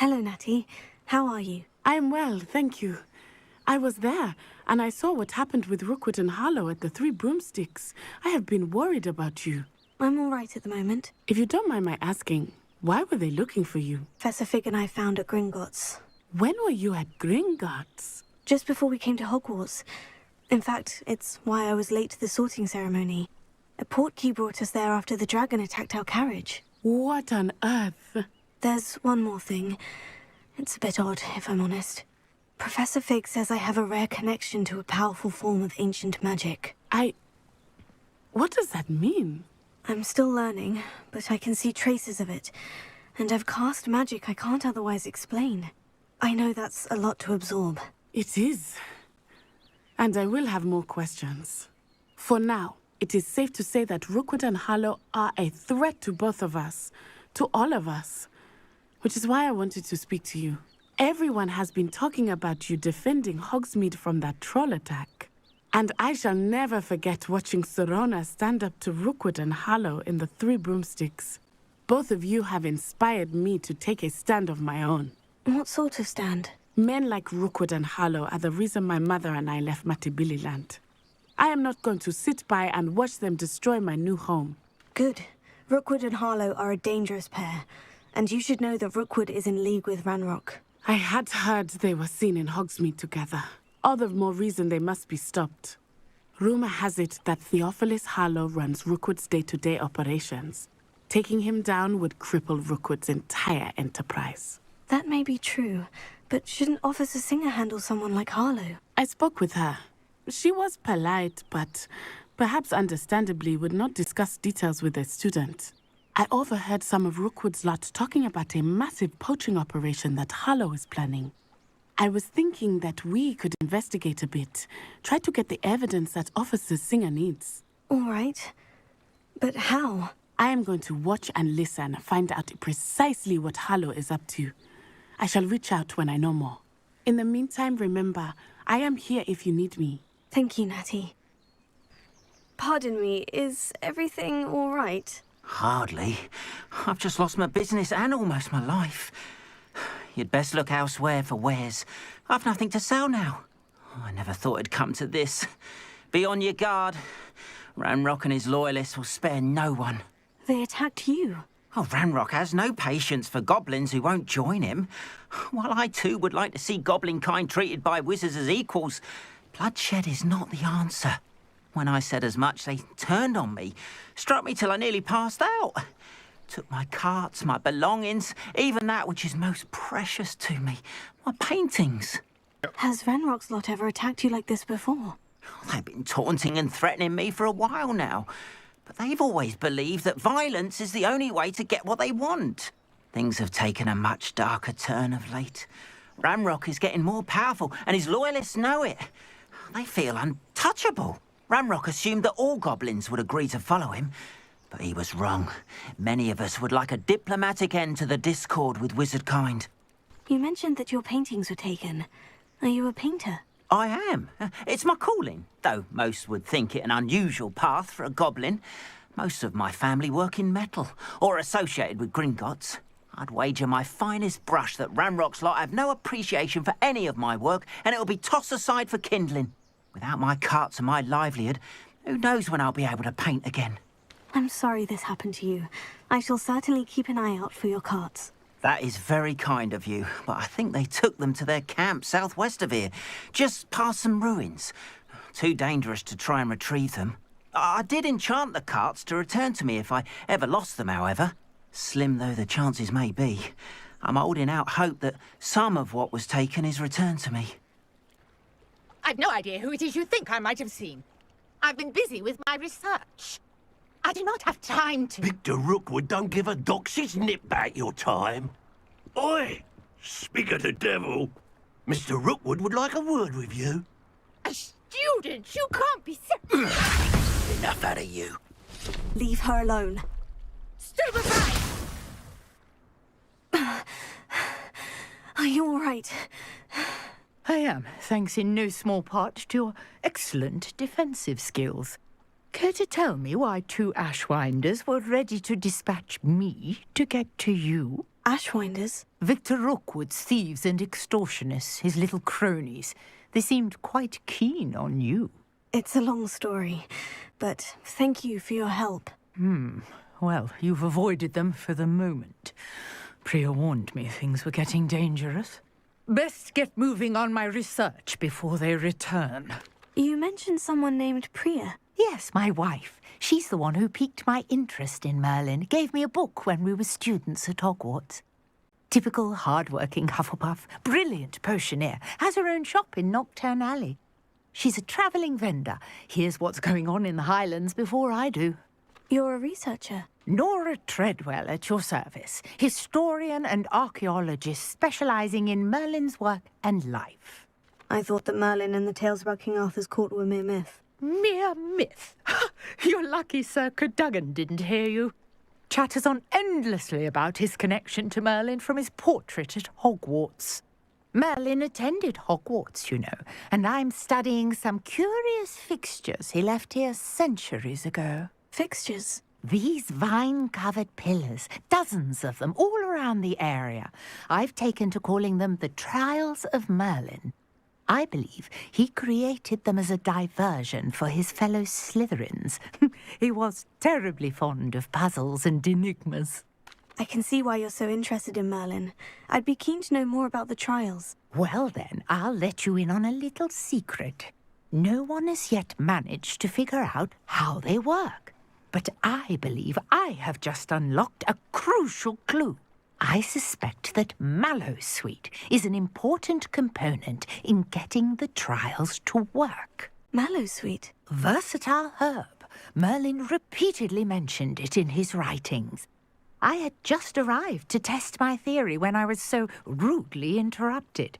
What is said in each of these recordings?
Hello, Natty. How are you? I am well, thank you. I was there, and I saw what happened with Rookwood and Harlow at the Three Broomsticks. I have been worried about you. I'm all right at the moment. If you don't mind my asking, why were they looking for you? Professor Fig and I found at Gringotts. When were you at Gringotts? Just before we came to Hogwarts. In fact, it's why I was late to the sorting ceremony. A Portkey brought us there after the dragon attacked our carriage. What on earth? There's one more thing. It's a bit odd, if I'm honest. Professor Fig says I have a rare connection to a powerful form of ancient magic. What does that mean? I'm still learning, but I can see traces of it. And I've cast magic I can't otherwise explain. I know that's a lot to absorb. It is. And I will have more questions. For now, it is safe to say that Rookwood and Harlow are a threat to both of us. To all of us. Which is why I wanted to speak to you. Everyone has been talking about you defending Hogsmeade from that troll attack. And I shall never forget watching Sorona stand up to Rookwood and Harlow in the Three Broomsticks. Both of you have inspired me to take a stand of my own. What sort of stand? Men like Rookwood and Harlow are the reason my mother and I left Matabeleland. I am not going to sit by and watch them destroy my new home. Good. Rookwood and Harlow are a dangerous pair. And you should know that Rookwood is in league with Ranrock. I had heard they were seen in Hogsmeade together. All the more reason they must be stopped. Rumor has it that Theophilus Harlow runs Rookwood's day-to-day operations. Taking him down would cripple Rookwood's entire enterprise. That may be true, but shouldn't Officer Singer handle someone like Harlow? I spoke with her. She was polite, but perhaps understandably would not discuss details with a student. I overheard some of Rookwood's lot talking about a massive poaching operation that Harlow is planning. I was thinking that we could investigate a bit, try to get the evidence that Officer Singer needs. All right. But how? I am going to watch and listen, find out precisely what Harlow is up to. I shall reach out when I know more. In the meantime, remember, I am here if you need me. Thank you, Natty. Pardon me, is everything all right? Hardly. I've just lost my business and almost my life. You'd best look elsewhere for wares. I've nothing to sell now. I never thought it'd come to this. Be on your guard. Ranrock and his loyalists will spare no one. They attacked you. Oh, Ranrock has no patience for goblins who won't join him. While I too would like to see goblin kind treated by wizards as equals, bloodshed is not the answer. When I said as much, they turned on me, struck me till I nearly passed out. Took my carts, my belongings, even that which is most precious to me, my paintings. Has Ranrock's lot ever attacked you like this before? They've been taunting and threatening me for a while now, but they've always believed that violence is the only way to get what they want. Things have taken a much darker turn of late. Ranrock is getting more powerful, and his loyalists know it. They feel untouchable. Ranrock assumed that all goblins would agree to follow him, but he was wrong. Many of us would like a diplomatic end to the discord with wizard kind. You mentioned that your paintings were taken. Are you a painter? I am. It's my calling, though most would think it an unusual path for a goblin. Most of my family work in metal, or associated with Gringotts. I'd wager my finest brush that Ranrock's lot have no appreciation for any of my work, and it'll be tossed aside for kindling. Without my carts and my livelihood, who knows when I'll be able to paint again. I'm sorry this happened to you. I shall certainly keep an eye out for your carts. That is very kind of you, but I think they took them to their camp southwest of here, just past some ruins. Too dangerous to try and retrieve them. I did enchant the carts to return to me if I ever lost them, however. Slim though the chances may be, I'm holding out hope that some of what was taken is returned to me. I've no idea who it is you think I might have seen. I've been busy with my research. I do not have time to... Victor Rookwood don't give a doxy's nip back your time. Oi! Speak of the devil. Mr. Rookwood would like a word with you. A student? You can't be... Enough out of you. Leave her alone. Step aside! Are you all right? I am, thanks in no small part to your excellent defensive skills. Care to tell me why two Ashwinders were ready to dispatch me to get to you? Ashwinders? Victor Rookwood's thieves and extortionists, his little cronies. They seemed quite keen on you. It's a long story, but thank you for your help. Well, you've avoided them for the moment. Priya warned me things were getting dangerous. Best get moving on my research before they return. You mentioned someone named Priya. Yes, my wife. She's the one who piqued my interest in Merlin. Gave me a book when we were students at Hogwarts. Typical hard-working Hufflepuff, brilliant potioneer, has her own shop in Nocturne Alley. She's a travelling vendor. Hears what's going on in the Highlands before I do. You're a researcher. Nora Treadwell at your service, historian and archaeologist specialising in Merlin's work and life. I thought that Merlin and the tales about King Arthur's court were mere myth. Mere myth? You're lucky Sir Cadogan didn't hear you. Chatters on endlessly about his connection to Merlin from his portrait at Hogwarts. Merlin attended Hogwarts, you know, and I'm studying some curious fixtures he left here centuries ago. Fixtures? These vine-covered pillars, dozens of them, all around the area. I've taken to calling them the Trials of Merlin. I believe he created them as a diversion for his fellow Slytherins. He was terribly fond of puzzles and enigmas. I can see why you're so interested in Merlin. I'd be keen to know more about the trials. Well then, I'll let you in on a little secret. No one has yet managed to figure out how they work. But I believe I have just unlocked a crucial clue. I suspect that Mallowsweet is an important component in getting the trials to work. Mallowsweet? Versatile herb. Merlin repeatedly mentioned it in his writings. I had just arrived to test my theory when I was so rudely interrupted.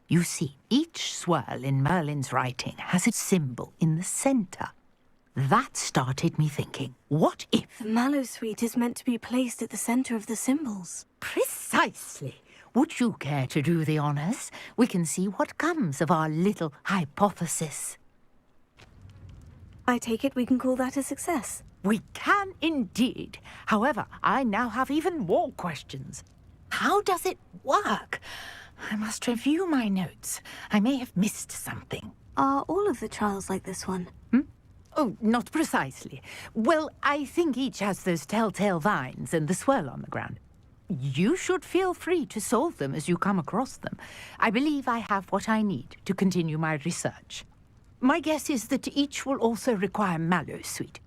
You see, each swirl in Merlin's writing has its symbol in the centre. That started me thinking, what if... The Mallowsweet is meant to be placed at the centre of the symbols. Precisely. Would you care to do the honours? We can see what comes of our little hypothesis. I take it we can call that a success. We can indeed. However, I now have even more questions. How does it work? I must review my notes. I may have missed something. Are all of the trials like this one? Oh, not precisely. Well, I think each has those telltale vines and the swirl on the ground. You should feel free to solve them as you come across them. I believe I have what I need to continue my research. My guess is that each will also require Mallowsweet,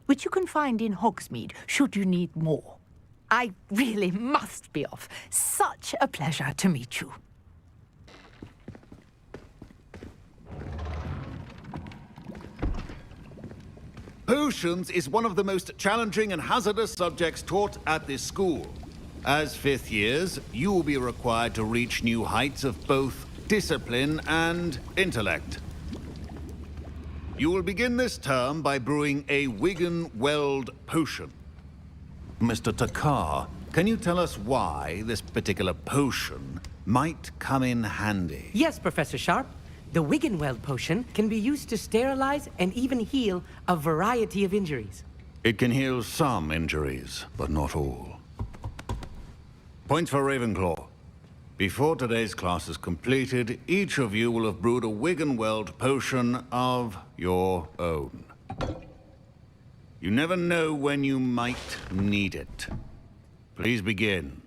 which you can find in Hogsmeade should you need more. I really must be off. Such a pleasure to meet you. Potions is one of the most challenging and hazardous subjects taught at this school. As fifth years, you will be required to reach new heights of both discipline and intellect. You will begin this term by brewing a Wiggenweld potion. Mr. Takar, can you tell us why this particular potion might come in handy? Yes, Professor Sharp. The Wiggenweld potion can be used to sterilize and even heal a variety of injuries. It can heal some injuries, but not all. Points for Ravenclaw. Before today's class is completed, each of you will have brewed a Wiggenweld potion of your own. You never know when you might need it. Please begin.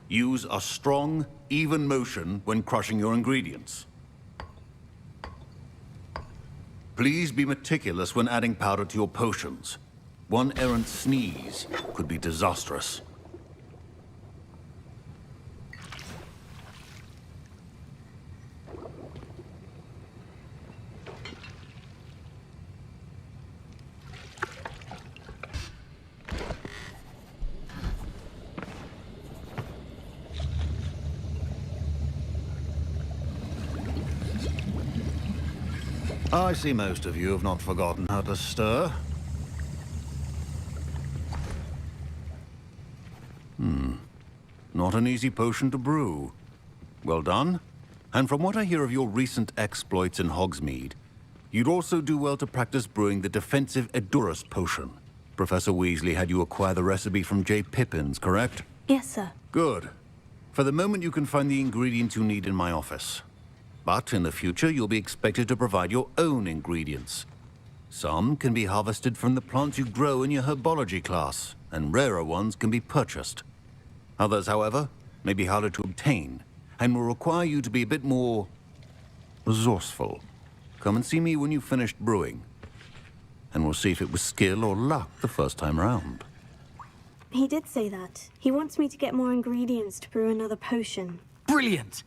Use a strong, even motion when crushing your ingredients. Please be meticulous when adding powder to your potions. One errant sneeze could be disastrous. I see most of you have not forgotten how to stir. Not an easy potion to brew. Well done. And from what I hear of your recent exploits in Hogsmeade, you'd also do well to practice brewing the defensive Edurus potion. Professor Weasley had you acquire the recipe from J. Pippins, correct? Yes, sir. Good. For the moment, you can find the ingredients you need in my office. But in the future, you'll be expected to provide your own ingredients. Some can be harvested from the plants you grow in your herbology class, and rarer ones can be purchased. Others, however, may be harder to obtain, and will require you to be a bit more resourceful. Come and see me when you've finished brewing, and we'll see if it was skill or luck the first time round. He did say that. He wants me to get more ingredients to brew another potion. Brilliant!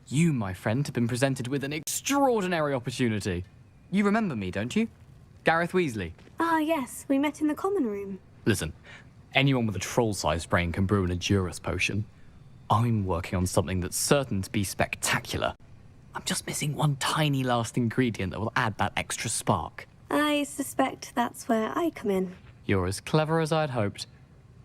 You, my friend, have been presented with an extraordinary opportunity. You remember me, don't you? Gareth Weasley. Ah, yes. We met in the common room. Listen, anyone with a troll-sized brain can brew an Edurus potion. I'm working on something that's certain to be spectacular. I'm just missing one tiny last ingredient that will add that extra spark. I suspect that's where I come in. You're as clever as I'd hoped.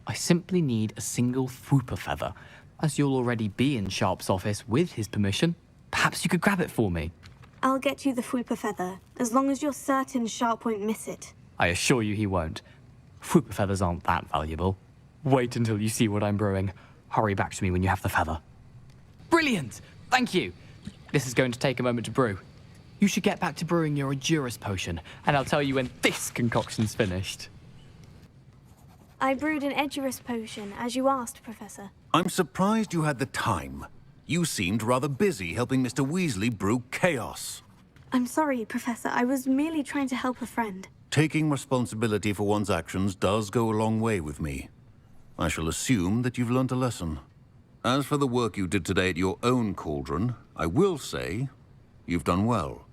I simply need a single Fwooper feather. As you'll already be in Sharp's office with his permission, perhaps you could grab it for me. I'll get you the Fwooper feather, as long as you're certain Sharp won't miss it. I assure you he won't. Fwooper feathers aren't that valuable. Wait until you see what I'm brewing. Hurry back to me when you have the feather. Brilliant! Thank you! This is going to take a moment to brew. You should get back to brewing your Edurus potion, and I'll tell you when this concoction's finished. I brewed an Edurus potion, as you asked, Professor. I'm surprised you had the time. You seemed rather busy helping Mr. Weasley brew chaos. I'm sorry, Professor. I was merely trying to help a friend. Taking responsibility for one's actions does go a long way with me. I shall assume that you've learnt a lesson. As for the work you did today at your own cauldron, I will say you've done well.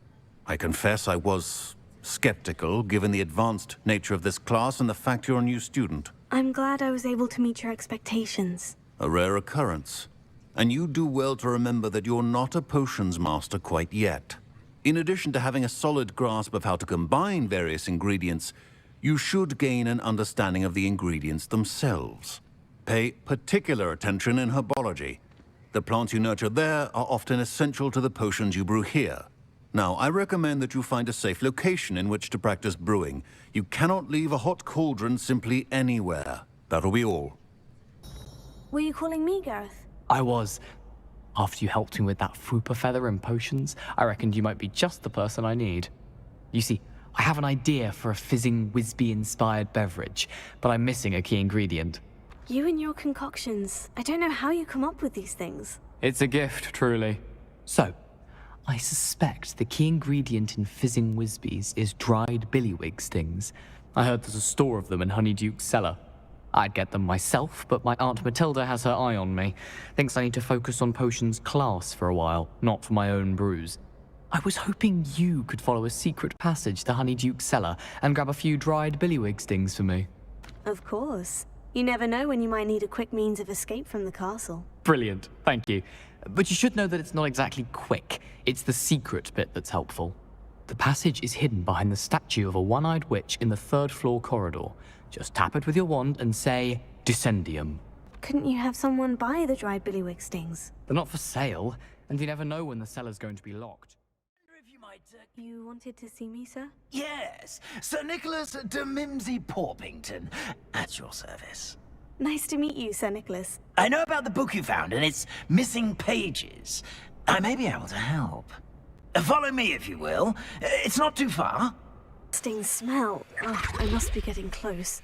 I confess I was skeptical, given the advanced nature of this class and the fact you're a new student. I'm glad I was able to meet your expectations. A rare occurrence. And you do well to remember that you're not a potions master quite yet. In addition to having a solid grasp of how to combine various ingredients, you should gain an understanding of the ingredients themselves. Pay particular attention in herbology. The plants you nurture there are often essential to the potions you brew here. Now, I recommend that you find a safe location in which to practice brewing. You cannot leave a hot cauldron simply anywhere. That'll be all. Were you calling me, Gareth? I was. After you helped me with that Fwooper feather and potions, I reckoned you might be just the person I need. You see, I have an idea for a fizzing Wisby-inspired beverage, but I'm missing a key ingredient. You and your concoctions. I don't know how you come up with these things. It's a gift, truly. So, I suspect the key ingredient in fizzing Wisbies is dried billywig stings. I heard there's a store of them in Honeyduke's cellar. I'd get them myself, but my Aunt Matilda has her eye on me. Thinks I need to focus on potions class for a while, not for my own brews. I was hoping you could follow a secret passage to Honeyduke's cellar and grab a few dried billywig stings for me. Of course. You never know when you might need a quick means of escape from the castle. Brilliant, thank you. But you should know that it's not exactly quick. It's the secret bit that's helpful. The passage is hidden behind the statue of a one-eyed witch in the third-floor corridor. Just tap it with your wand and say, Descendium. Couldn't you have someone buy the dried billywig stings? They're not for sale, and you never know when the cellar's going to be locked. You wanted to see me, sir? Yes, Sir Nicholas de Mimsy Porpington, at your service. Nice to meet you, Sir Nicholas. I know about the book you found and its missing pages. I may be able to help. Follow me, if you will. It's not too far. Sting smell. Oh, I must be getting close.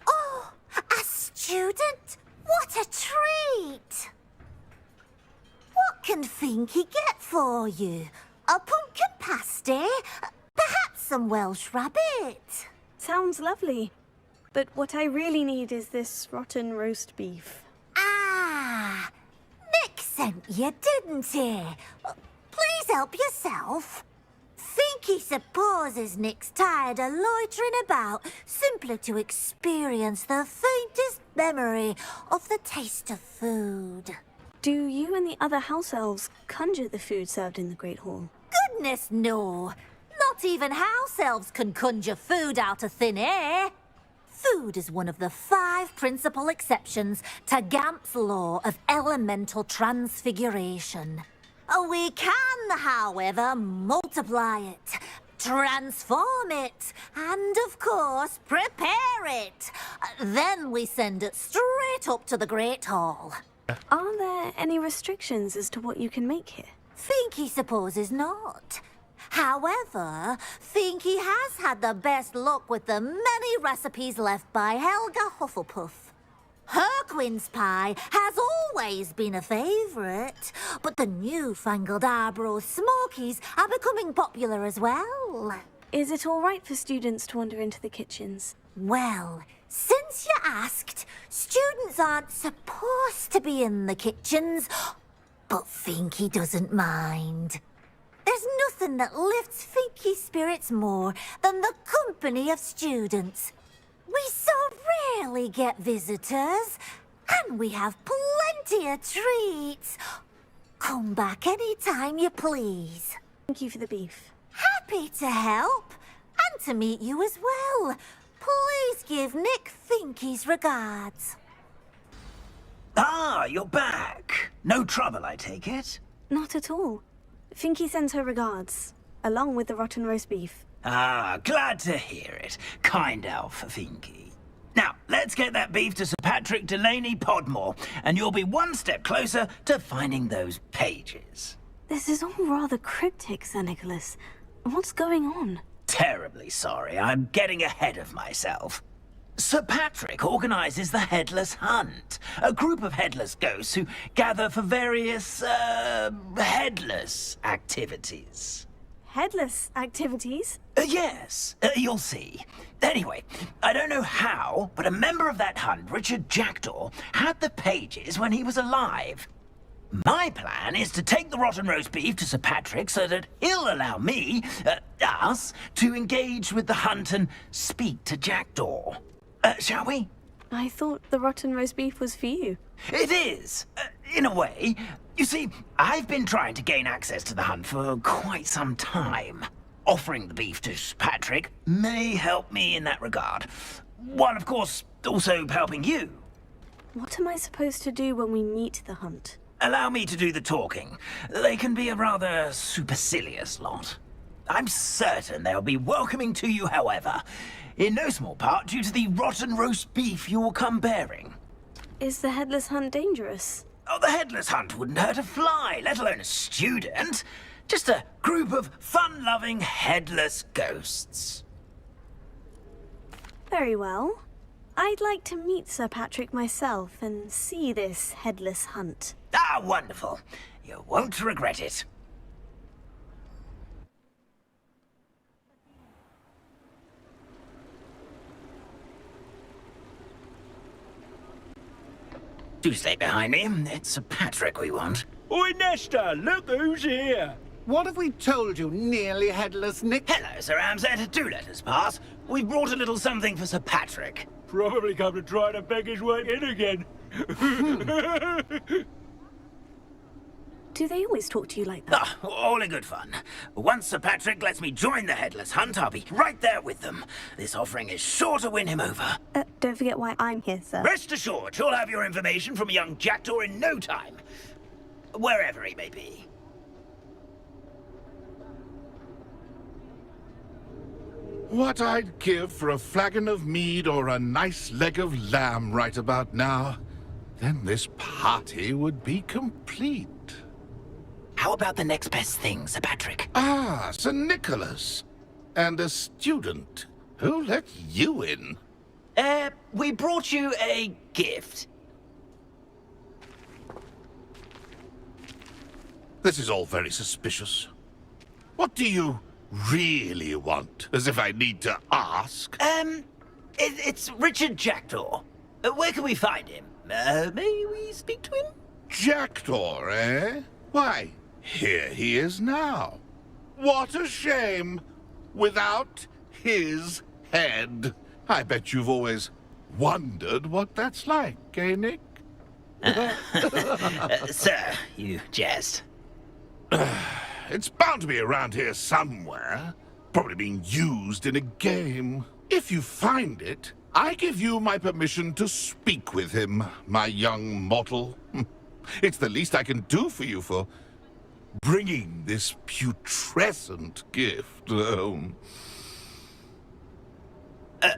Oh, a student? What a treat! What can Finky get for you? A pumpkin pasty? Perhaps some Welsh rabbit? Sounds lovely. But what I really need is this rotten roast beef. Ah, Nick sent you, didn't he? Please help yourself. Finky supposes Nick's tired of loitering about simply to experience the faintest memory of the taste of food. Do you and the other house elves conjure the food served in the Great Hall? Goodness, no. Not even house elves can conjure food out of thin air. Food is one of the 5 principal exceptions to Gamp's law of elemental transfiguration. We can, however, multiply it, transform it, and of course, prepare it. Then we send it straight up to the Great Hall. Are there any restrictions as to what you can make here? Finky supposes not. However, Finky has had the best luck with the many recipes left by Helga Hufflepuff. Her quince pie has always been a favourite, but the newfangled Arbroath Smokies are becoming popular as well. Is it all right for students to wander into the kitchens? Well, since you asked, students aren't supposed to be in the kitchens, but Finky doesn't mind. There's nothing that lifts Finky's spirits more than the company of students. We so rarely get visitors, and we have plenty of treats. Come back any time you please. Thank you for the beef. Happy to help, and to meet you as well. Please give Nick Finky's regards. Ah, you're back. No trouble, I take it? Not at all. Finky sends her regards, along with the rotten roast beef. Ah, glad to hear it. Kind elf, Finky. Now, let's get that beef to Sir Patrick Delaney Podmore, and you'll be one step closer to finding those pages. This is all rather cryptic, Sir Nicholas. What's going on? Terribly sorry, I'm getting ahead of myself. Sir Patrick organises the Headless Hunt, a group of headless ghosts who gather for various, headless activities. Headless activities? Yes, you'll see. Anyway, I don't know how, but a member of that hunt, Richard Jackdaw, had the pages when he was alive. My plan is to take the rotten roast beef to Sir Patrick so that he'll allow me, us, to engage with the hunt and speak to Jackdaw. Shall we? I thought the rotten roast beef was for you. It is, in a way. You see, I've been trying to gain access to the hunt for quite some time. Offering the beef to Sir Patrick may help me in that regard. While, of course, also helping you. What am I supposed to do when we meet the hunt? Allow me to do the talking. They can be a rather supercilious lot. I'm certain they'll be welcoming to you, however, in no small part due to the rotten roast beef you will come bearing. Is the headless hunt dangerous? Oh, the headless hunt wouldn't hurt a fly, let alone a student. Just a group of fun-loving headless ghosts. Very well. I'd like to meet Sir Patrick myself and see this headless hunt. Ah, wonderful. You won't regret it. Do stay behind me. It's Sir Patrick we want. Oi, Nesta, look who's here. What have we told you, nearly headless Nick? Hello, Sir Ramsay. Do let us pass. We've brought a little something for Sir Patrick. Probably come to try to beg his way in again. Do they always talk to you like that? Ah, all in good fun. Once Sir Patrick lets me join the Headless Hunt, I'll be right there with them. This offering is sure to win him over. Don't forget why I'm here, sir. Rest assured, you'll have your information from young Jackdaw in no time. Wherever he may be. What I'd give for a flagon of mead or a nice leg of lamb right about now. Then this party would be complete. How about the next best thing, Sir Patrick? Ah, Sir Nicholas. And a student. Who let you in? We brought you a gift. This is all very suspicious. What do you really want? As if I need to ask. It's Richard Jackdaw. Where can we find him? May we speak to him? Jackdaw, eh? Why, here he is now. What a shame. Without his head. I bet you've always wondered what that's like, eh, Nick? Sir, you jest. It's bound to be around here somewhere. Probably being used in a game. If you find it, I give you my permission to speak with him, my young mortal. It's the least I can do for you for bringing this putrescent gift home.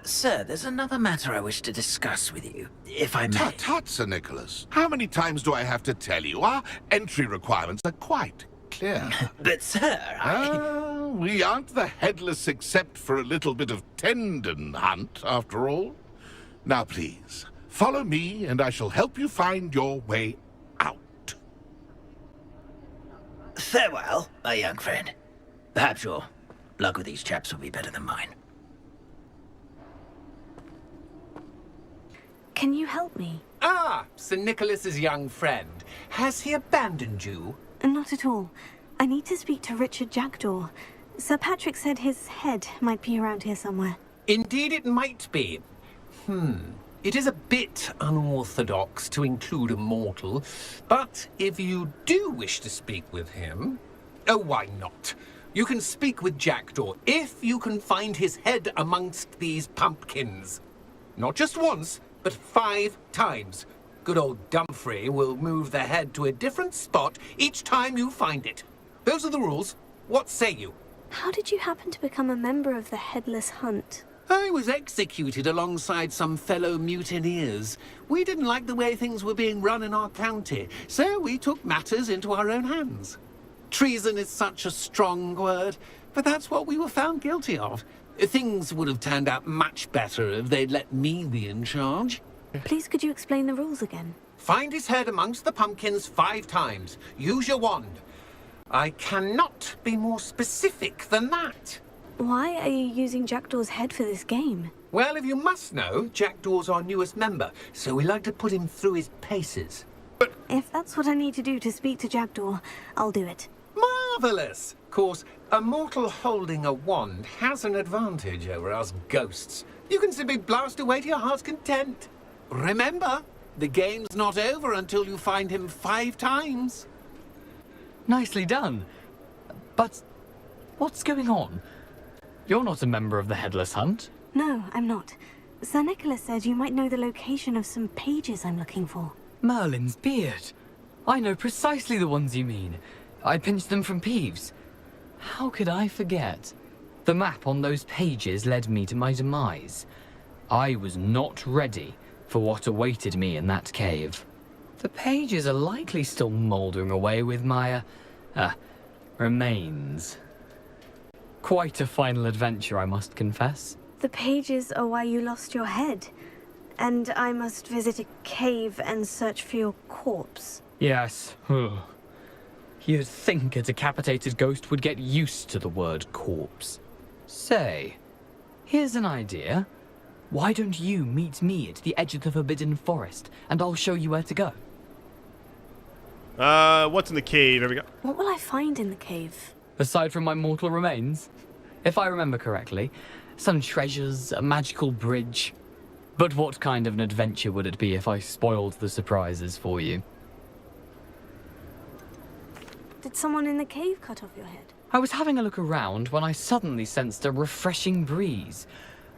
Sir, there's another matter I wish to discuss with you, if I may. Tut, tut, Sir Nicholas. How many times do I have to tell you? Our entry requirements are quite clear. But, sir, we aren't the headless except for a little bit of tendon hunt, after all. Now, please, follow me, and I shall help you find your way out. Farewell, my young friend. Perhaps your luck with these chaps will be better than mine. Can you help me? Ah, Sir Nicholas's young friend. Has he abandoned you? Not at all. I need to speak to Richard Jackdaw. Sir Patrick said his head might be around here somewhere. Indeed it might be. It is a bit unorthodox to include a mortal, but if you do wish to speak with him, oh, why not? You can speak with Jackdaw if you can find his head amongst these pumpkins. Not just once, but 5 times. Good old Dumfrey will move the head to a different spot each time you find it. Those are the rules. What say you? How did you happen to become a member of the Headless Hunt? I was executed alongside some fellow mutineers. We didn't like the way things were being run in our county, so we took matters into our own hands. Treason is such a strong word, but that's what we were found guilty of. Things would have turned out much better if they'd let me be in charge. Please, could you explain the rules again? Find his head amongst the pumpkins 5 times. Use your wand. I cannot be more specific than that. Why are you using Jackdaw's head for this game? Well, if you must know, Jackdaw's our newest member, so we like to put him through his paces. But if that's what I need to do to speak to Jackdaw, I'll do it. Marvellous! Of course, a mortal holding a wand has an advantage over us ghosts. You can simply blast away to your heart's content. Remember, the game's not over until you find him 5 times. Nicely done. But what's going on? You're not a member of the Headless Hunt. No, I'm not. Sir Nicholas said you might know the location of some pages I'm looking for. Merlin's beard. I know precisely the ones you mean. I pinched them from Peeves. How could I forget? The map on those pages led me to my demise. I was not ready for what awaited me in that cave. The pages are likely still mouldering away with my, remains. Quite a final adventure, I must confess. The pages are why you lost your head. And I must visit a cave and search for your corpse. Yes. You'd think a decapitated ghost would get used to the word corpse. Say, here's an idea. Why don't you meet me at the edge of the Forbidden Forest, and I'll show you where to go? What's in the cave? There we go. What will I find in the cave? Aside from my mortal remains? If I remember correctly, some treasures, a magical bridge. But what kind of an adventure would it be if I spoiled the surprises for you? Did someone in the cave cut off your head? I was having a look around when I suddenly sensed a refreshing breeze,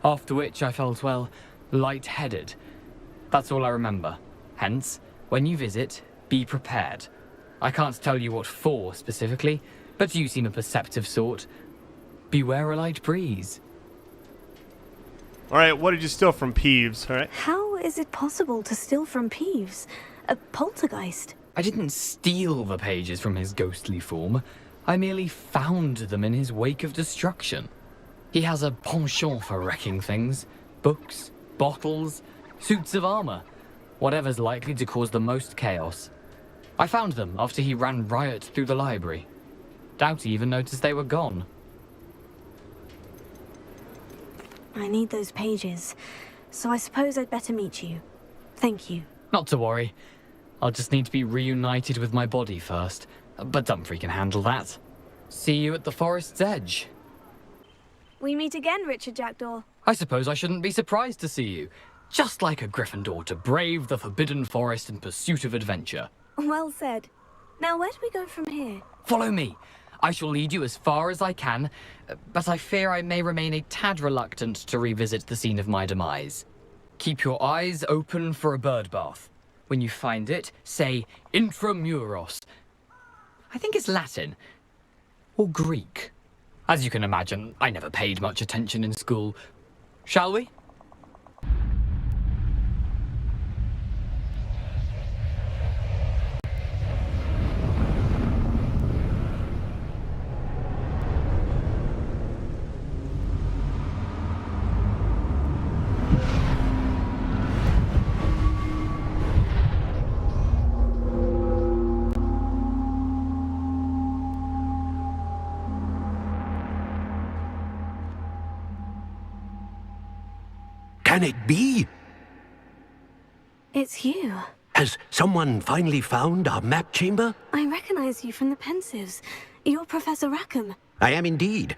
after which I felt, well, lightheaded. That's all I remember. Hence, when you visit, be prepared. I can't tell you what for specifically, but you seem a perceptive sort. Beware a light breeze. Alright, what did you steal from Peeves, alright? How is it possible to steal from Peeves? A poltergeist? I didn't steal the pages from his ghostly form. I merely found them in his wake of destruction. He has a penchant for wrecking things. Books, bottles, suits of armor. Whatever's likely to cause the most chaos. I found them after he ran riot through the library. Doubt he even noticed they were gone. I need those pages, so I suppose I'd better meet you. Thank you. Not to worry. I'll just need to be reunited with my body first. But Dumfrey can handle that. See you at the forest's edge. We meet again, Richard Jackdaw. I suppose I shouldn't be surprised to see you. Just like a Gryffindor to brave the Forbidden Forest in pursuit of adventure. Well said. Now where do we go from here? Follow me. I shall lead you as far as I can, but I fear I may remain a tad reluctant to revisit the scene of my demise. Keep your eyes open for a bird bath. When you find it, say Intramuros. I think it's Latin. Or Greek. As you can imagine, I never paid much attention in school. Shall we? Can it be? It's you. Has someone finally found our map chamber? I recognize you from the Pensives. You're Professor Rackham. I am indeed.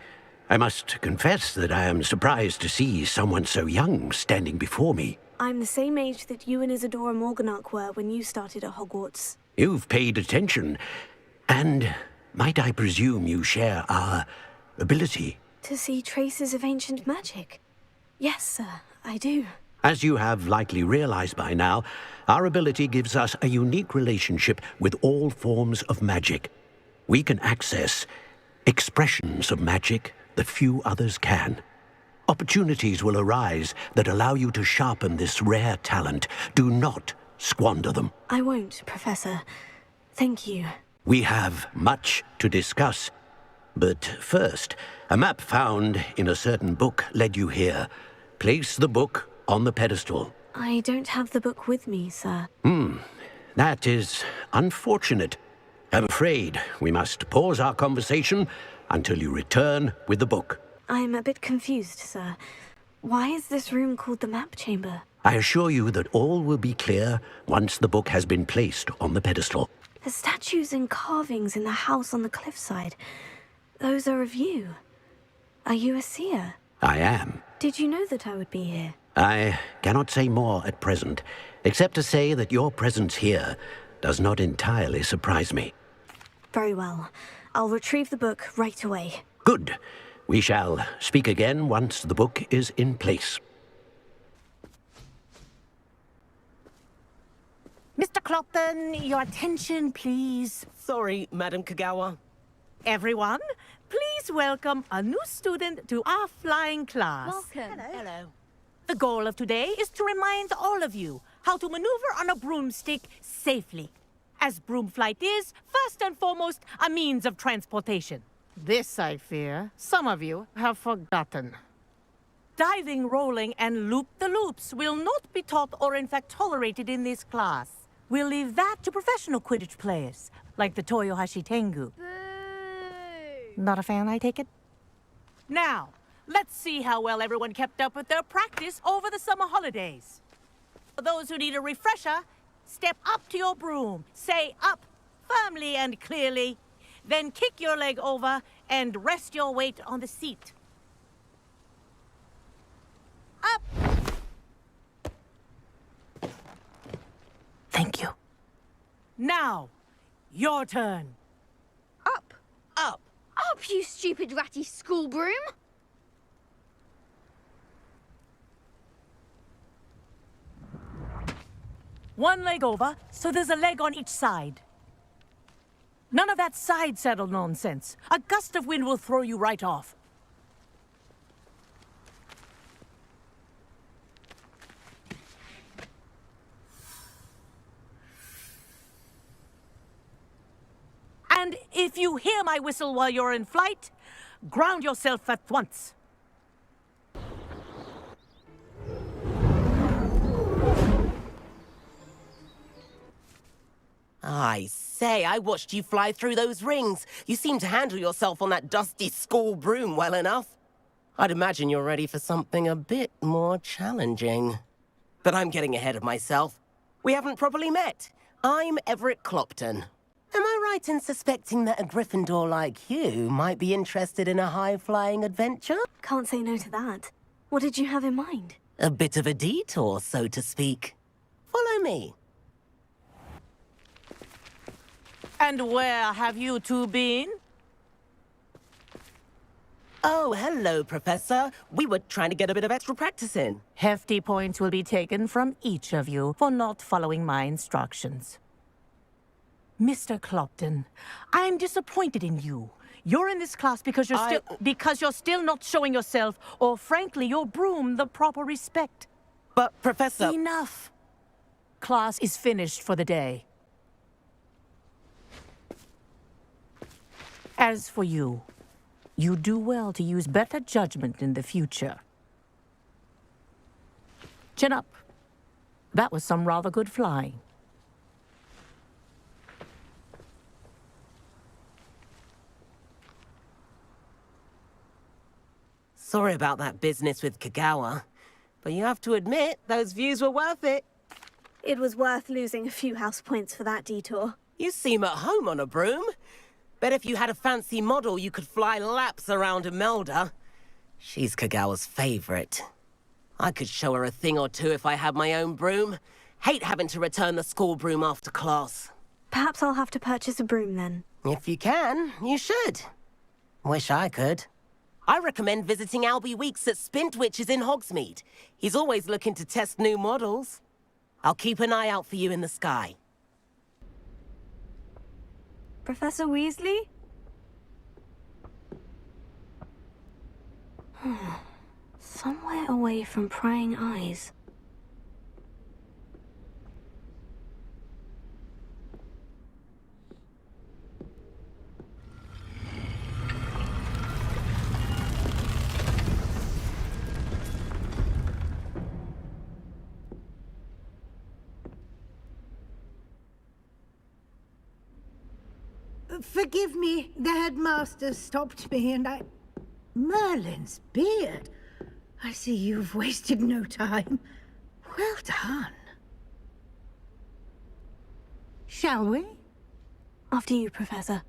I must confess that I am surprised to see someone so young standing before me. I'm the same age that you and Isadora Morganach were when you started at Hogwarts. You've paid attention. And might I presume you share our ability? To see traces of ancient magic? Yes, sir, I do. As you have likely realized by now, our ability gives us a unique relationship with all forms of magic. We can access expressions of magic that few others can. Opportunities will arise that allow you to sharpen this rare talent. Do not squander them. I won't, Professor. Thank you. We have much to discuss. But first, a map found in a certain book led you here. Place the book on the pedestal. I don't have the book with me, sir. That is unfortunate. I'm afraid we must pause our conversation until you return with the book. I'm a bit confused, sir. Why is this room called the map chamber? I assure you that all will be clear once the book has been placed on the pedestal. The statues and carvings in the house on the cliffside, those are of you. Are you a seer? I am. Did you know that I would be here? I cannot say more at present, except to say that your presence here does not entirely surprise me. Very well. I'll retrieve the book right away. Good. We shall speak again once the book is in place. Mr. Clopton, your attention, please. Sorry, Madam Kagawa. Everyone, please welcome a new student to our flying class. Welcome. Hello. The goal of today is to remind all of you how to maneuver on a broomstick safely, as broom flight is, first and foremost, a means of transportation. This, I fear, some of you have forgotten. Diving, rolling, and loop-the-loops will not be taught or in fact tolerated in this class. We'll leave that to professional Quidditch players, like the Toyohashi Tengu. Not a fan, I take it? Now, let's see how well everyone kept up with their practice over the summer holidays. For those who need a refresher, step up to your broom, say up firmly and clearly, then kick your leg over and rest your weight on the seat. Up! Thank you. Now, your turn. Up. Up. Up, you stupid ratty school broom! One leg over, so there's a leg on each side. None of that side saddle nonsense. A gust of wind will throw you right off. And if you hear my whistle while you're in flight, ground yourself at once. I say, I watched you fly through those rings. You seem to handle yourself on that dusty school broom well enough. I'd imagine you're ready for something a bit more challenging. But I'm getting ahead of myself. We haven't properly met. I'm Everett Clopton. Am I right in suspecting that a Gryffindor like you might be interested in a high-flying adventure? Can't say no to that. What did you have in mind? A bit of a detour, so to speak. Follow me. And where have you two been? Oh, hello, Professor. We were trying to get a bit of extra practice in. Hefty points will be taken from each of you for not following my instructions. Mr. Clopton, I'm disappointed in you. You're in this class because you're still not showing yourself, or frankly, your broom, the proper respect. But, Professor... Enough. Class is finished for the day. As for you, you do well to use better judgment in the future. Chin up. That was some rather good flying. Sorry about that business with Kagawa, but you have to admit, those views were worth it. It was worth losing a few house points for that detour. You seem at home on a broom. Bet if you had a fancy model, you could fly laps around Imelda. She's Kagawa's favorite. I could show her a thing or two if I had my own broom. Hate having to return the school broom after class. Perhaps I'll have to purchase a broom then. If you can, you should. Wish I could. I recommend visiting Albie Weeks at Spintwitches in Hogsmeade. He's always looking to test new models. I'll keep an eye out for you in the sky. Professor Weasley? Somewhere away from prying eyes. Forgive me, the headmaster stopped me and I... Merlin's beard. I see you've wasted no time. Well done. Shall we? After you, Professor.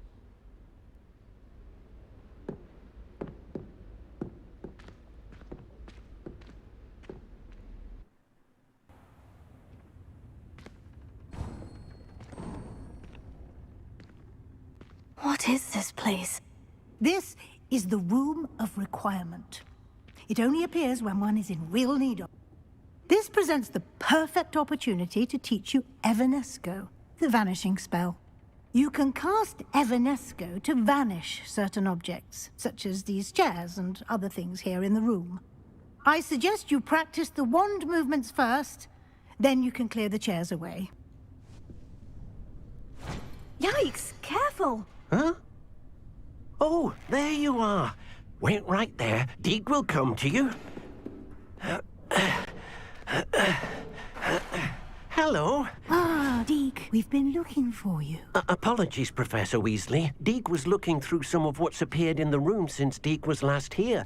What is this place? This is the Room of Requirement. It only appears when one is in real need of it. This presents the perfect opportunity to teach you Evanesco, the vanishing spell. You can cast Evanesco to vanish certain objects, such as these chairs and other things here in the room. I suggest you practice the wand movements first, then you can clear the chairs away. Yikes! Careful! Huh? Oh, there you are. Wait right there. Deke will come to you. Hello. Ah, Deke, we've been looking for you. Apologies, Professor Weasley. Deke was looking through some of what's appeared in the room since Deke was last here.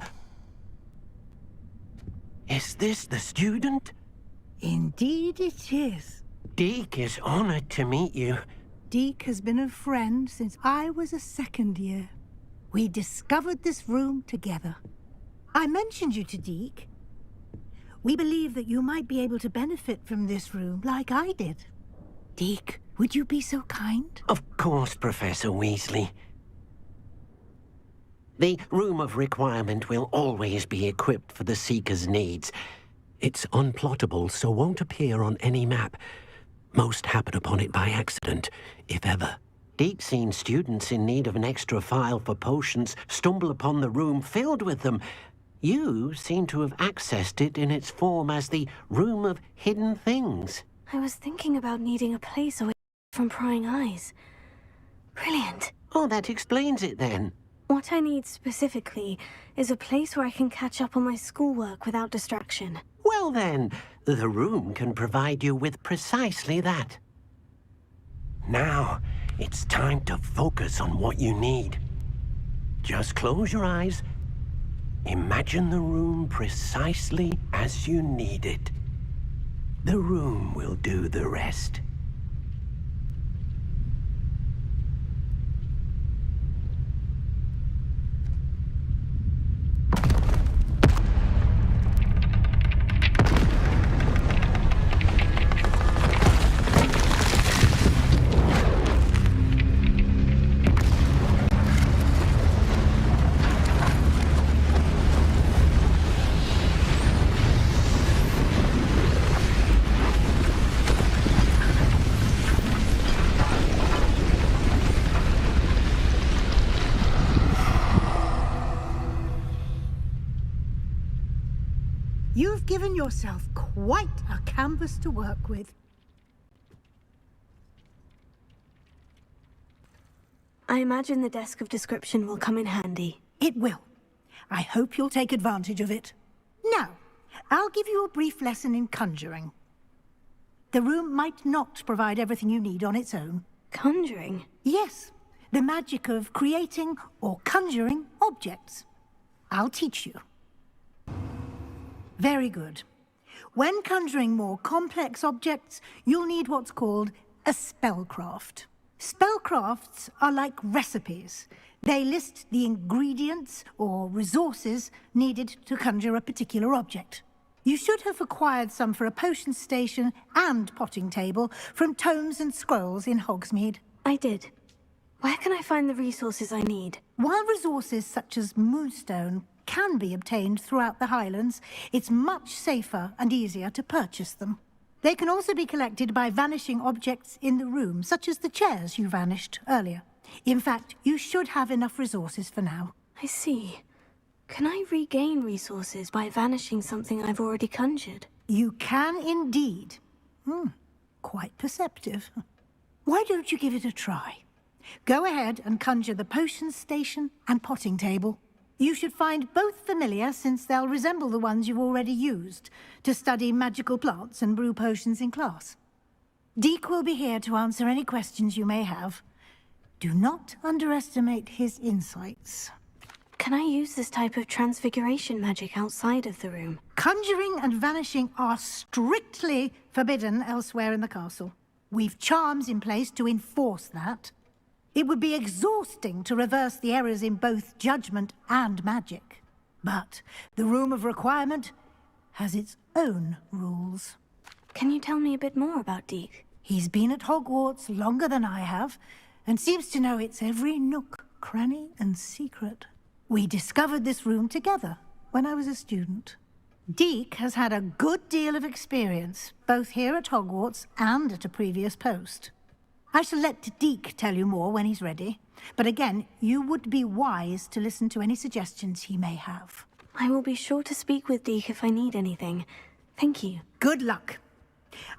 Is this the student? Indeed it is. Deke is honored to meet you. Deke has been a friend since I was a second year. We discovered this room together. I mentioned you to Deke. We believe that you might be able to benefit from this room like I did. Deke, would you be so kind? Of course, Professor Weasley. The Room of Requirement will always be equipped for the Seeker's needs. It's unplottable, so won't appear on any map. Most happen upon it by accident, if ever. Deke's seen students in need of an extra file for potions stumble upon the room filled with them. You seem to have accessed it in its form as the Room of Hidden Things. I was thinking about needing a place away from prying eyes. Brilliant. Oh, that explains it then. What I need specifically is a place where I can catch up on my schoolwork without distraction. Well then, the room can provide you with precisely that. Now, it's time to focus on what you need. Just close your eyes. Imagine the room precisely as you need it. The room will do the rest. You've given yourself quite a canvas to work with. I imagine the desk of description will come in handy. It will. I hope you'll take advantage of it. Now, I'll give you a brief lesson in conjuring. The room might not provide everything you need on its own. Conjuring? Yes, the magic of creating or conjuring objects. I'll teach you. Very good. When conjuring more complex objects, you'll need what's called a spellcraft. Spellcrafts are like recipes. They list the ingredients or resources needed to conjure a particular object. You should have acquired some for a potion station and potting table from tomes and scrolls in Hogsmeade. I did. Where can I find the resources I need? While resources such as moonstone can be obtained throughout the Highlands, it's much safer and easier to purchase them. They can also be collected by vanishing objects in the room, such as the chairs you vanished earlier. In fact, you should have enough resources for now. I see. Can I regain resources by vanishing something I've already conjured? You can indeed. Quite perceptive. Why don't you give it a try? Go ahead and conjure the potion station and potting table. You should find both familiar, since they'll resemble the ones you've already used to study magical plants and brew potions in class. Deke will be here to answer any questions you may have. Do not underestimate his insights. Can I use this type of transfiguration magic outside of the room? Conjuring and vanishing are strictly forbidden elsewhere in the castle. We've charms in place to enforce that. It would be exhausting to reverse the errors in both judgment and magic. But the Room of Requirement has its own rules. Can you tell me a bit more about Deke? He's been at Hogwarts longer than I have, and seems to know its every nook, cranny, and secret. We discovered this room together when I was a student. Deke has had a good deal of experience, both here at Hogwarts and at a previous post. I shall let Deke tell you more when he's ready, but again, you would be wise to listen to any suggestions he may have. I will be sure to speak with Deke if I need anything. Thank you. Good luck.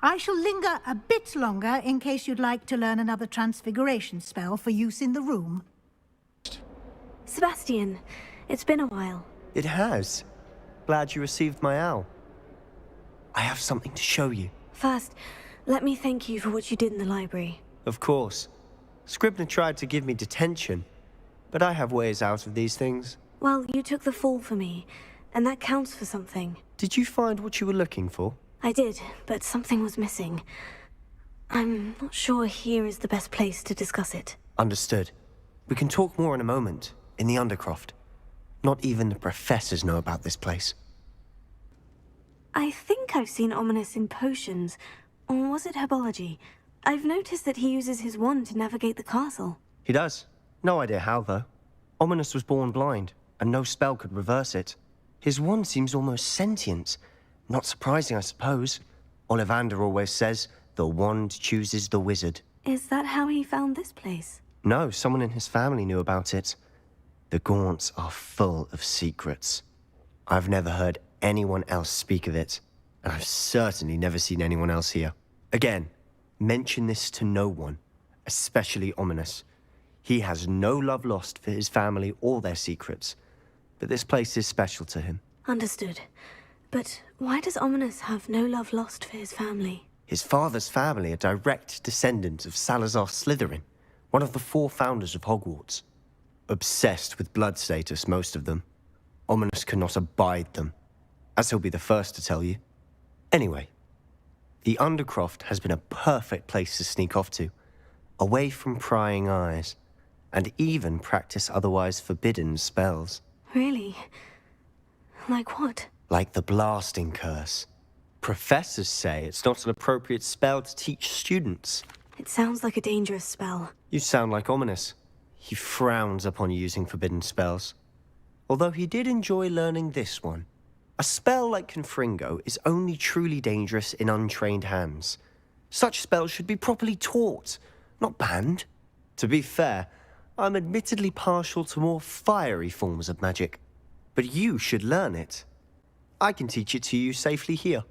I shall linger a bit longer in case you'd like to learn another transfiguration spell for use in the room. Sebastian, it's been a while. It has. Glad you received my owl. I have something to show you. First, let me thank you for what you did in the library. Of course. Scribner tried to give me detention, but I have ways out of these things. Well, you took the fall for me, and that counts for something. Did you find what you were looking for? I did, but something was missing. I'm not sure here is the best place to discuss it. Understood. We can talk more in a moment, in the Undercroft. Not even the professors know about this place. I think I've seen Ominous in potions, or was it herbology? I've noticed that he uses his wand to navigate the castle. He does. No idea how, though. Ominous was born blind, and no spell could reverse it. His wand seems almost sentient. Not surprising, I suppose. Ollivander always says, the wand chooses the wizard. Is that how he found this place? No, someone in his family knew about it. The Gaunts are full of secrets. I've never heard anyone else speak of it, and I've certainly never seen anyone else here. Again, mention this to no one, especially Ominous. He has no love lost for his family or their secrets, but this place is special to him. Understood. But why does Ominous have no love lost for his family? His father's family are direct descendants of Salazar Slytherin, one of the 4 founders of Hogwarts. Obsessed with blood status, most of them. Ominous cannot abide them, as he'll be the first to tell you. Anyway, the Undercroft has been a perfect place to sneak off to, away from prying eyes, and even practice otherwise forbidden spells. Really? Like what? Like the blasting curse. Professors say it's not an appropriate spell to teach students. It sounds like a dangerous spell. You sound like Ominous. He frowns upon using forbidden spells. Although he did enjoy learning this one. A spell like Confringo is only truly dangerous in untrained hands. Such spells should be properly taught, not banned. To be fair, I'm admittedly partial to more fiery forms of magic. But you should learn it. I can teach it to you safely here.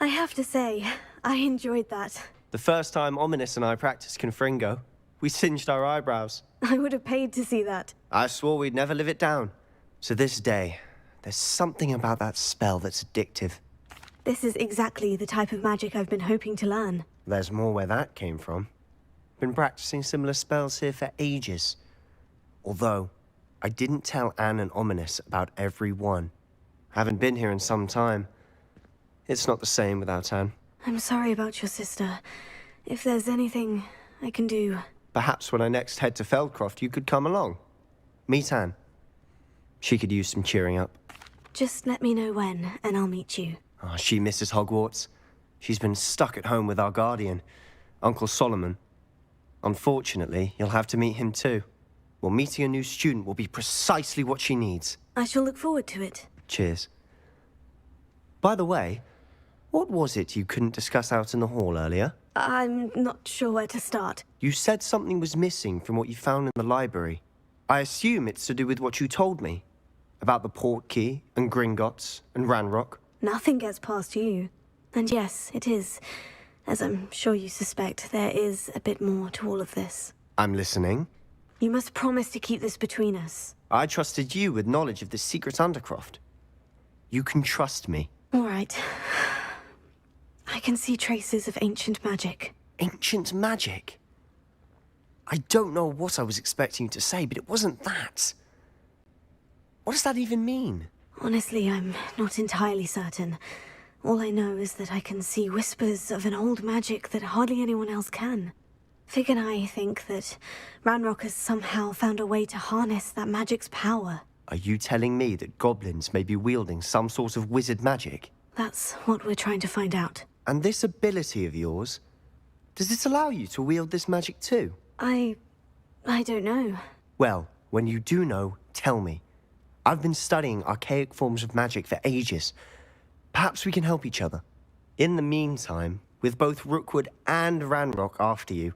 I have to say, I enjoyed that. The first time Ominous and I practiced Confringo, we singed our eyebrows. I would have paid to see that. I swore we'd never live it down. To this day, there's something about that spell that's addictive. This is exactly the type of magic I've been hoping to learn. There's more where that came from. Been practicing similar spells here for ages. Although, I didn't tell Anne and Ominous about every one. Haven't been here in some time. It's not the same without Anne. I'm sorry about your sister. If there's anything I can do... Perhaps when I next head to Feldcroft, you could come along. Meet Anne. She could use some cheering up. Just let me know when, and I'll meet you. Oh, she misses Hogwarts. She's been stuck at home with our guardian, Uncle Solomon. Unfortunately, you'll have to meet him too. Well, meeting a new student will be precisely what she needs. I shall look forward to it. Cheers. By the way, what was it you couldn't discuss out in the hall earlier? I'm not sure where to start. You said something was missing from what you found in the library. I assume it's to do with what you told me. About the Portkey, and Gringotts, and Ranrock. Nothing gets past you. And yes, it is. As I'm sure you suspect, there is a bit more to all of this. I'm listening. You must promise to keep this between us. I trusted you with knowledge of the secret Undercroft. You can trust me. All right. I can see traces of ancient magic. Ancient magic? I don't know what I was expecting you to say, but it wasn't that. What does that even mean? Honestly, I'm not entirely certain. All I know is that I can see whispers of an old magic that hardly anyone else can. Fig and I think that Ranrock has somehow found a way to harness that magic's power. Are you telling me that goblins may be wielding some sort of wizard magic? That's what we're trying to find out. And this ability of yours, does it allow you to wield this magic too? I don't know. Well, when you do know, tell me. I've been studying archaic forms of magic for ages. Perhaps we can help each other. In the meantime, with both Rookwood and Ranrock after you,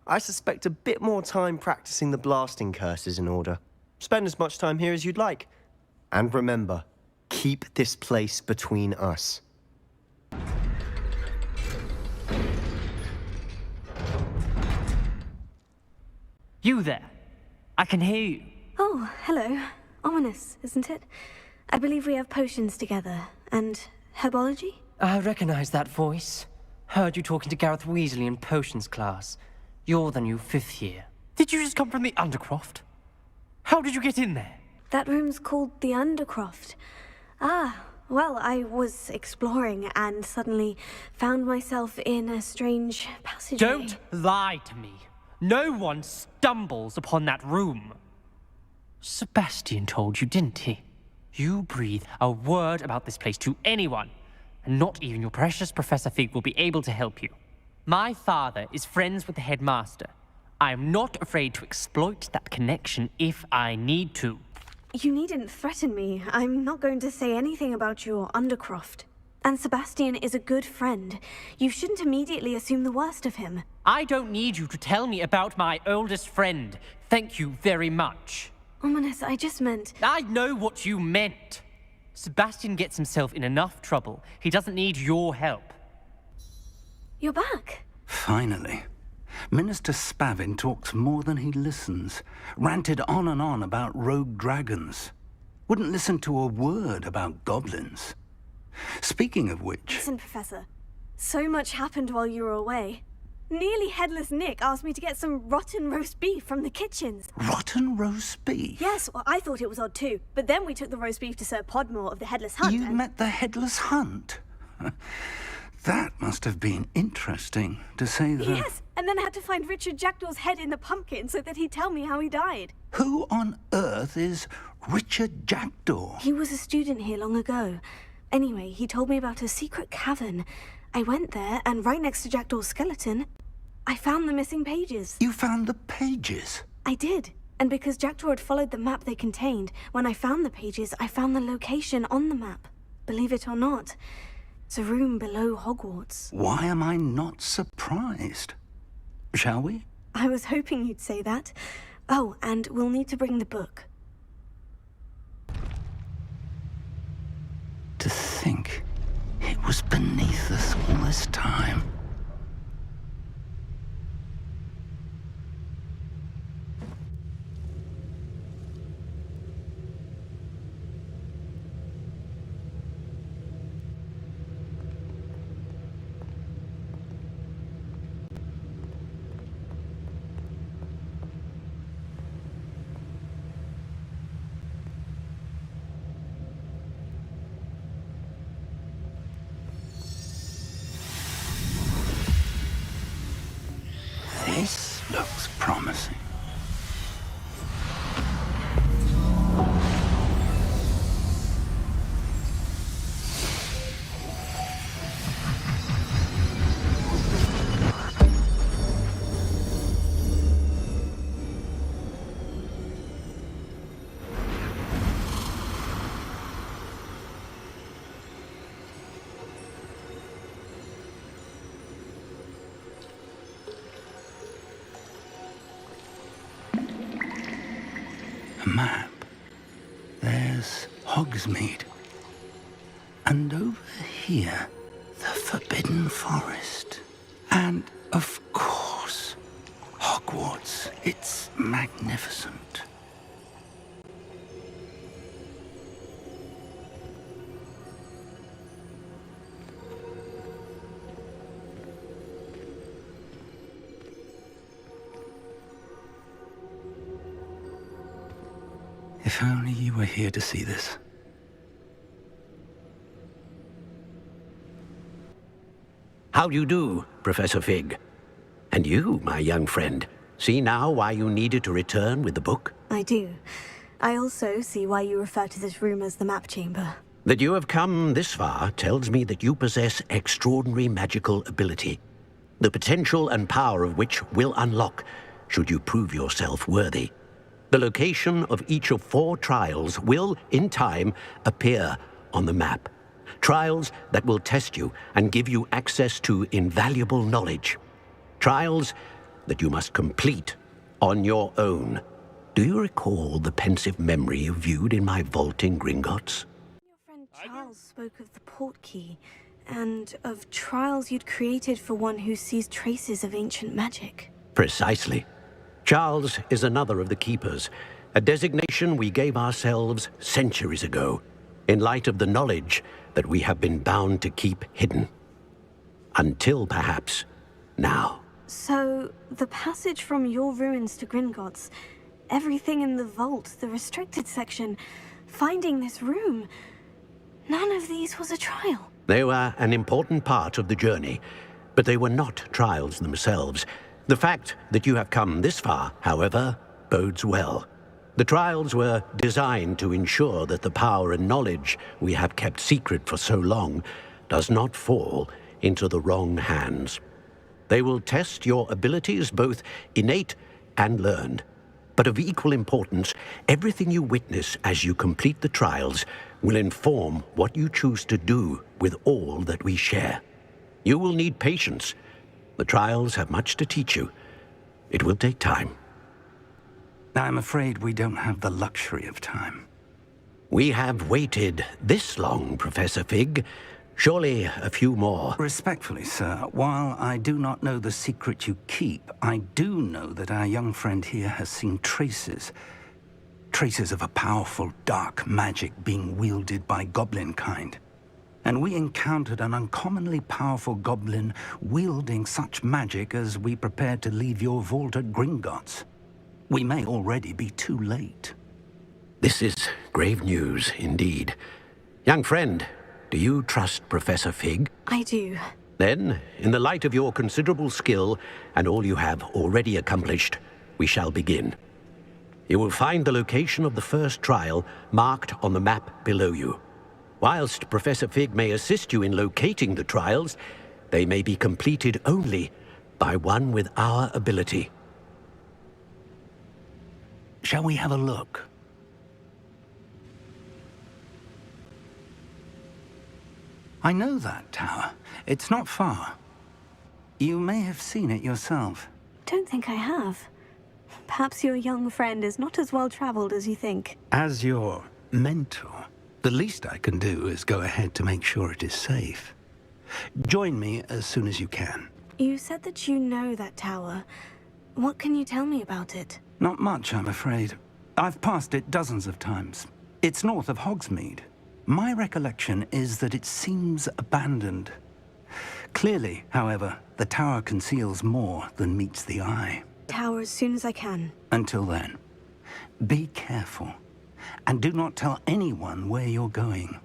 I suspect a bit more time practicing the blasting curse is in order. Spend as much time here as you'd like. And remember, keep this place between us. You there. I can hear you. Oh, hello. Ominous, isn't it? I believe we have potions together. And herbology? I recognize that voice. Heard you talking to Gareth Weasley in potions class. You're the new 5th year. Did you just come from the Undercroft? How did you get in there? That room's called the Undercroft. Ah, well, I was exploring and suddenly found myself in a strange passageway. Don't lie to me. No one stumbles upon that room. Sebastian told you, didn't he? You breathe a word about this place to anyone, and not even your precious Professor Fig will be able to help you. My father is friends with the headmaster. I am not afraid to exploit that connection if I need to. You needn't threaten me. I'm not going to say anything about your Undercroft. And Sebastian is a good friend. You shouldn't immediately assume the worst of him. I don't need you to tell me about my oldest friend. Thank you very much. Ominous, I just meant... I know what you meant. Sebastian gets himself in enough trouble. He doesn't need your help. You're back. Finally. Minister Spavin talks more than he listens. Ranted on and on about rogue dragons. Wouldn't listen to a word about goblins. Speaking of which... Listen, Professor. So much happened while you were away. Nearly Headless Nick asked me to get some rotten roast beef from the kitchens. Rotten roast beef? Yes, well, I thought it was odd too. But then we took the roast beef to Sir Podmore of the Headless Hunt. You met the Headless Hunt? That must have been interesting, to say the... Yes, and then I had to find Richard Jackdaw's head in the pumpkin so that he'd tell me how he died. Who on earth is Richard Jackdaw? He was a student here long ago. Anyway, he told me about a secret cavern. I went there, and right next to Jackdaw's skeleton, I found the missing pages. You found the pages? I did. And because Jackdaw had followed the map they contained, when I found the pages, I found the location on the map. Believe it or not, it's a room below Hogwarts. Why am I not surprised? Shall we? I was hoping you'd say that. Oh, and we'll need to bring the book. think it was beneath us all this time? This looks promising. A map. There's Hogsmeade. And over here, the Forbidden Forest. And, of course, Hogwarts. It's magnificent. If only you were here to see this. How do you do, Professor Fig? And you, my young friend, see now why you needed to return with the book? I do. I also see why you refer to this room as the map chamber. That you have come this far tells me that you possess extraordinary magical ability, the potential and power of which will unlock should you prove yourself worthy. The location of each of 4 trials will, in time, appear on the map. Trials that will test you and give you access to invaluable knowledge. Trials that you must complete on your own. Do you recall the pensive memory you viewed in my vault in Gringotts? Your friend Charles spoke of the Portkey, and of trials you'd created for one who sees traces of ancient magic. Precisely. Charles is another of the Keepers, a designation we gave ourselves centuries ago, in light of the knowledge that we have been bound to keep hidden. Until, perhaps, now. So, the passage from your ruins to Gringotts, everything in the vault, the restricted section, finding this room, none of these was a trial. They were an important part of the journey, but they were not trials themselves. The fact that you have come this far, however, bodes well. The trials were designed to ensure that the power and knowledge we have kept secret for so long does not fall into the wrong hands. They will test your abilities, both innate and learned. But of equal importance, everything you witness as you complete the trials will inform what you choose to do with all that we share. You will need patience. The trials have much to teach you. It will take time. I'm afraid we don't have the luxury of time. We have waited this long, Professor Fig. Surely a few more. Respectfully, sir, while I do not know the secret you keep, I do know that our young friend here has seen traces of a powerful dark magic being wielded by goblin kind. And we encountered an uncommonly powerful goblin wielding such magic as we prepared to leave your vault at Gringotts. We may already be too late. This is grave news, indeed. Young friend, do you trust Professor Fig? I do. Then, in the light of your considerable skill and all you have already accomplished, we shall begin. You will find the location of the first trial marked on the map below you. Whilst Professor Fig may assist you in locating the trials, they may be completed only by one with our ability. Shall we have a look? I know that tower. It's not far. You may have seen it yourself. Don't think I have. Perhaps your young friend is not as well traveled as you think. As your mentor, The least I can do is go ahead to make sure it is safe. Join me as soon as you can. You said that you know that tower. What can you tell me about it? Not much, I'm afraid. I've passed it dozens of times. It's north of Hogsmeade. My recollection is that it seems abandoned. Clearly, however, the tower conceals more than meets the eye. Tower as soon as I can. Until then, be careful. And do not tell anyone where you're going.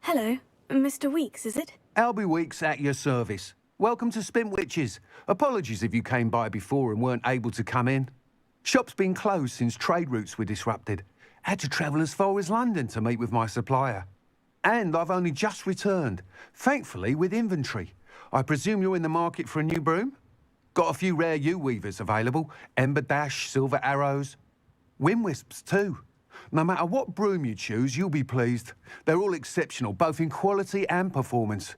Hello, Mr. Weeks, is it? Albie Weeks at your service. Welcome to Spin Witches. Apologies if you came by before and weren't able to come in. Shop's been closed since trade routes were disrupted. Had to travel as far as London to meet with my supplier. And I've only just returned, thankfully with inventory. I presume you're in the market for a new broom? Got a few rare yew-weavers available. Ember Dash, Silver Arrows. Wind-wisps too. No matter what broom you choose, you'll be pleased. They're all exceptional, both in quality and performance.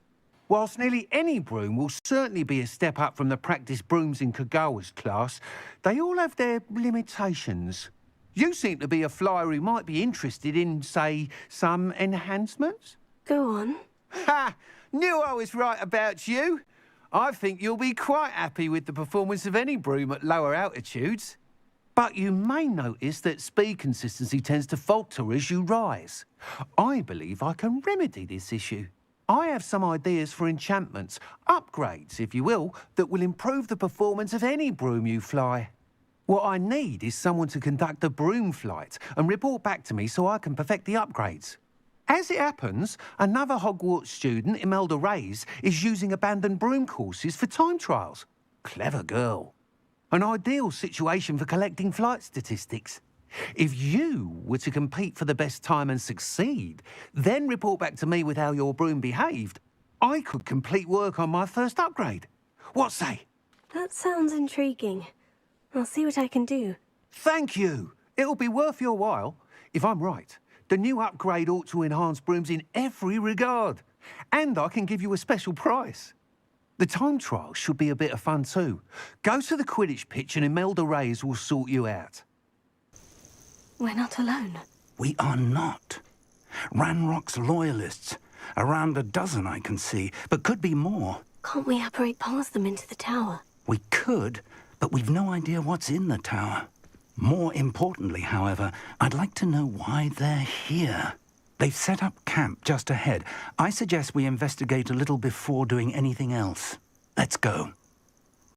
Whilst nearly any broom will certainly be a step up from the practice brooms in Kagawa's class, they all have their limitations. You seem to be a flyer who might be interested in, say, some enhancements? Go on. Ha! Knew I was right about you. I think you'll be quite happy with the performance of any broom at lower altitudes. But you may notice that speed consistency tends to falter as you rise. I believe I can remedy this issue. I have some ideas for enchantments, upgrades, if you will, that will improve the performance of any broom you fly. What I need is someone to conduct a broom flight and report back to me so I can perfect the upgrades. As it happens, another Hogwarts student, Imelda Reyes, is using abandoned broom courses for time trials. Clever girl. An ideal situation for collecting flight statistics. If you were to compete for the best time and succeed, then report back to me with how your broom behaved, I could complete work on my first upgrade. What say? That sounds intriguing. I'll see what I can do. Thank you. It'll be worth your while. If I'm right, the new upgrade ought to enhance brooms in every regard. And I can give you a special price. The time trial should be a bit of fun too. Go to the Quidditch pitch and Imelda Reyes will sort you out. We're not alone. We are not. Ranrock's loyalists. Around a dozen I can see, but could be more. Can't we apparate past them into the tower? We could, but we've no idea what's in the tower. More importantly, however, I'd like to know why they're here. They've set up camp just ahead. I suggest we investigate a little before doing anything else. Let's go.